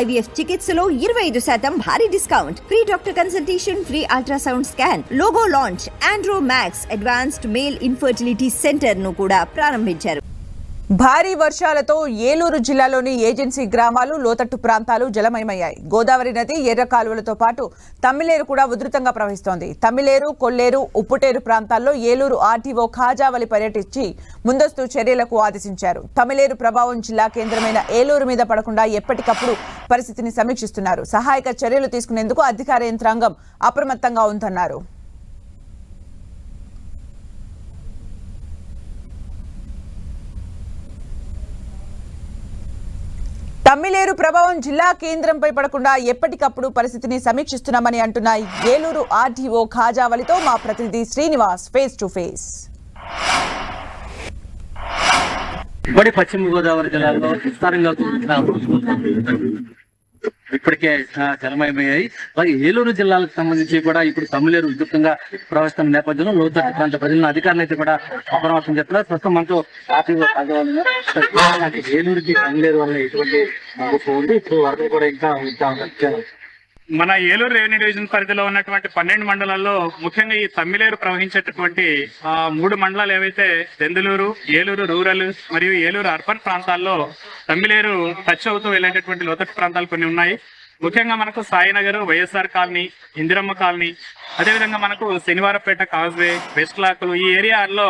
IVF చికిత్సలో 25% భారీ discount, free doctor consultation, free ultrasound scan, logo launch, Andro max advanced male infertility centre ను కూడా ప్రారంభించారు. భారీ వర్షాలతో ఏలూరు జిల్లాలోని ఏజెన్సీ గ్రామాలు, లోతట్టు ప్రాంతాలు జలమయమయ్యాయి. గోదావరి నది, ఎర్ర కాలువలతో పాటు తమ్మిలేరు కూడా ఉధృతంగా ప్రవహిస్తోంది. తమ్మిలేరు, కొల్లేరు, ఉప్పుటేరు ప్రాంతాల్లో ఏలూరు ఆర్టీఓ ఖాజావలి పర్యటించి ముందస్తు చర్యలకు ఆదేశించారు. తమ్మిలేరు ప్రభావం జిల్లా కేంద్రమైన ఏలూరు మీద పడకుండా ఎప్పటికప్పుడు పరిస్థితిని సమీక్షిస్తున్నారు. సహాయక చర్యలు తీసుకునేందుకు అధికార యంత్రాంగం అప్రమత్తంగా ఉందన్నారు. తమ్మిలేరు ప్రభావం జిల్లా కేంద్రంపై పడకుండా ఎప్పటికప్పుడు పరిస్థితిని సమీక్షిస్తున్నామని అంటున్న ఏలూరు ఆర్టీఓ ఖాజావలితో మా ప్రతినిధి శ్రీనివాస్ ఫేస్ టు ఫేస్. పశ్చిమ గోదావరి జిల్లాలో విస్తారంగా ఇప్పటికే జలమయమయ్యాయి. అలాగే ఏలూరు జిల్లాలకు సంబంధించి కూడా ఇప్పుడు తమ్మిలేరు విద్యుత్తంగా ప్రవహిస్తున్న నేపథ్యంలో లోతట్టు ప్రాంత ప్రజలను అధికారులు అయితే కూడా అప్రమత్తం చేస్తున్నారు. ప్రస్తుతం మనతో ఏలూరుకి తమ్మిలేరు వల్ల ఎటువంటి ఉంది, ఇప్పుడు వరద కూడా ఇంకా మన ఏలూరు రెవెన్యూ డివిజన్ పరిధిలో ఉన్నటువంటి 12 మండలాల్లో ముఖ్యంగా ఈ తమ్మిలేరు ప్రవహించేటటువంటి 3 మండలాలు ఏవైతే దెందులూరు, ఏలూరు రూరల్ మరియు ఏలూరు అర్బన్ ప్రాంతాల్లో తమ్మిలేరు టచ్ అవుతూ వెళ్ళేటటువంటి లోతట్టు ప్రాంతాలు కొన్ని ఉన్నాయి. ముఖ్యంగా మనకు సాయినగర్, వైఎస్ఆర్ కాలనీ, ఇందిరమ్మ కాలనీ, అదేవిధంగా మనకు శనివారపేట, కాజ్వే, వెస్ట్ లాకులు, ఈ ఏరియాల్లో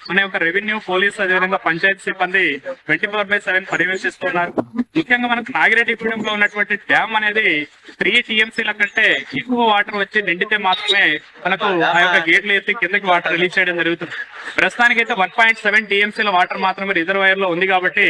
మన యొక్క రెవెన్యూ, పోలీస్, అదేవిధంగా పంచాయతీ సిబ్బంది 24/7 పర్యవేక్షిస్తున్నారు. ముఖ్యంగా మనకు నాగిరెడ్డిగూడెంలో ఉన్నటువంటి డ్యామ్ అనేది 3 TMCల కంటే ఎక్కువ వాటర్ వచ్చి నిండితే మాత్రమే మనకు ఆ యొక్క గేట్లు ఎత్తి కిందకి వాటర్ రిలీజ్ చేయడం జరుగుతుంది. ప్రస్తుతానికైతే 1.7 TMCల వాటర్ మాత్రమే రిజర్వాయర్ లో ఉంది కాబట్టి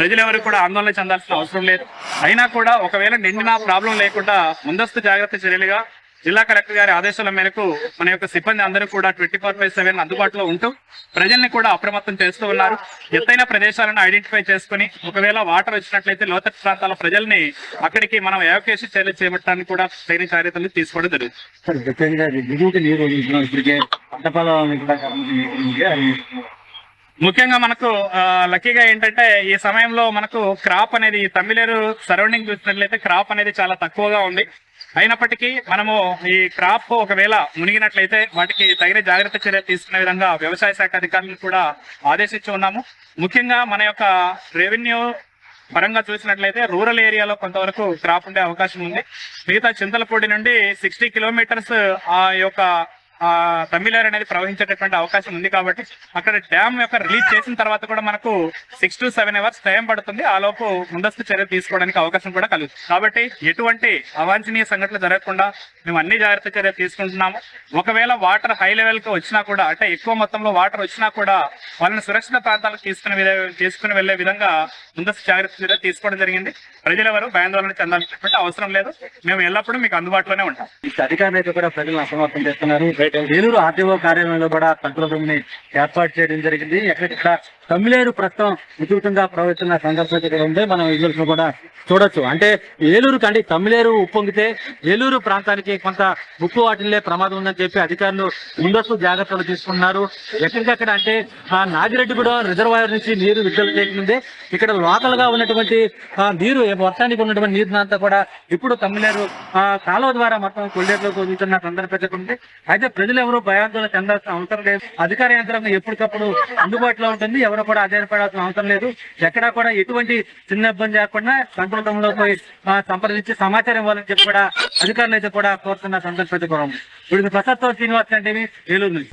ప్రజలెవరు కూడా ఆందోళన చెందాల్సిన అవసరం లేదు. అయినా కూడా ఒకవేళ నిండినా ప్రాబ్లం లేకుండా ముందస్తు జాగ్రత్త చర్యలుగా జిల్లా కలెక్టర్ గారి ఆదేశాల మేరకు మన యొక్క సిబ్బంది అందరూ కూడా 24/7 అందుబాటులో ఉంటూ ప్రజల్ని కూడా అప్రమత్తం చేస్తూ ఉన్నారు. ఎత్తైన ప్రదేశాలను ఐడెంటిఫై చేసుకుని ఒకవేళ వాటర్ వచ్చినట్లయితే లోతట్టు ప్రాంతాల ప్రజల్ని అక్కడికి మనం ఎవాక్యుయేషన్ చర్యలు చేపట్టడానికి కూడా తగిన చర్యలు తీసుకోవడం జరుగుతుంది. ముఖ్యంగా మనకు లక్కీగా ఏంటంటే ఈ సమయంలో మనకు క్రాప్ అనేది తమ్మిలేరు సరౌండింగ్ చూసినట్లయితే క్రాప్ అనేది చాలా తక్కువగా ఉంది. అయినప్పటికీ మనము ఈ క్రాప్ ఒకవేళ మునిగినట్లయితే వాటికి తగిన జాగ్రత్త చర్యలు తీసుకునే విధంగా వ్యవసాయ శాఖ అధికారులను కూడా ఆదేశించి ఉన్నాము. ముఖ్యంగా మన యొక్క రెవెన్యూ పరంగా చూసినట్లయితే రూరల్ ఏరియాలో కొంతవరకు క్రాప్ ఉండే అవకాశం ఉంది. మిగతా చింతలపూడి నుండి 60 కిలోమీటర్స్ ఆ యొక్క తమ్మిలేరు అనేది ప్రవహించేటటువంటి అవకాశం ఉంది కాబట్టి అక్కడ డ్యామ్ యొక్క రిలీజ్ చేసిన తర్వాత కూడా మనకు 6 to 7 hours టైం పడుతుంది. ఆ లోపు ముందస్తు చర్యలు తీసుకోవడానికి అవకాశం కూడా కలుగుతుంది. కాబట్టి ఎటువంటి అవాంఛనీయ సంఘటనలు జరగకుండా మేము అన్ని జాగ్రత్త చర్యలు తీసుకుంటున్నాము. ఒకవేళ వాటర్ హై లెవెల్ కి వచ్చినా కూడా, అంటే ఎక్కువ మొత్తంలో వాటర్ వచ్చినా కూడా వాళ్ళని సురక్షిత ప్రాంతాలకు తీసుకుని వెళ్లే విధంగా ముందస్తు జాగ్రత్త చర్యలు తీసుకోవడం జరిగింది. ప్రజలెవరు భయాందోళన చెందాల్సినటువంటి అవసరం లేదు. మేము ఎల్లప్పుడూ మీకు అందుబాటులోనే ఉంటాం. అధికారులు అయితే కూడా ప్రజలను అప్రమత్తం చేస్తున్నారు. ఏలూరు ఆర్టీఓ కార్యాలయంలో కూడా కంట్రోల్ రూమ్ ని ఏర్పాటు చేయడం జరిగింది. ఎక్కడిక్కడ తమ్మిలేరు ప్రస్తుతం విస్తృతంగా ప్రవహిస్తున్న సందర్భం ఉంది. మనం విజువల్స్ కూడా చూడొచ్చు. అంటే ఏలూరు కంటే తమ్మిలేరు ఉప్పొంగితే ఏలూరు ప్రాంతానికి కొంత ముప్పు వాటిల్లే ప్రమాదం ఉందని చెప్పి అధికారులు ముందస్తు జాగ్రత్తలు తీసుకున్నారు. ఎక్కడికక్కడ అంటే నాగిరెడ్డిగూడెం రిజర్వాయర్ నుంచి నీరు విడుదల చేయకముందే ఇక్కడ లోకల్ గా ఉన్నటువంటి నీరు వర్షానికి ఉన్నటువంటి నీరునంతా కూడా ఇప్పుడు తమ్మిలేరు కాలువ ద్వారా మొత్తం కొల్లేరులోకి వదులుతున్న సందర్భం ఉంది. అయితే ప్రజలు ఎవరు భయాందోళన చెందాల్సిన అవసరం లేదు. అధికార యంత్రాంగం ఎప్పటికప్పుడు అందుబాటులో ఉంటుంది. ఎవరు కూడా ఆధారపడాల్సిన అవసరం లేదు. ఎక్కడా కూడా ఎటువంటి చిన్న ఇబ్బంది లేకుండా కంట్రోల్ రూమ్ లో పోయి సంప్రదించి సమాచారం ఇవ్వాలని చెప్పి కూడా అధికారులు అయితే కూడా కోరుతున్న సందర్భం. ఇప్పుడు ప్రసాద్ శ్రీనివాస్ అంటే ఏలూరు నుంచి.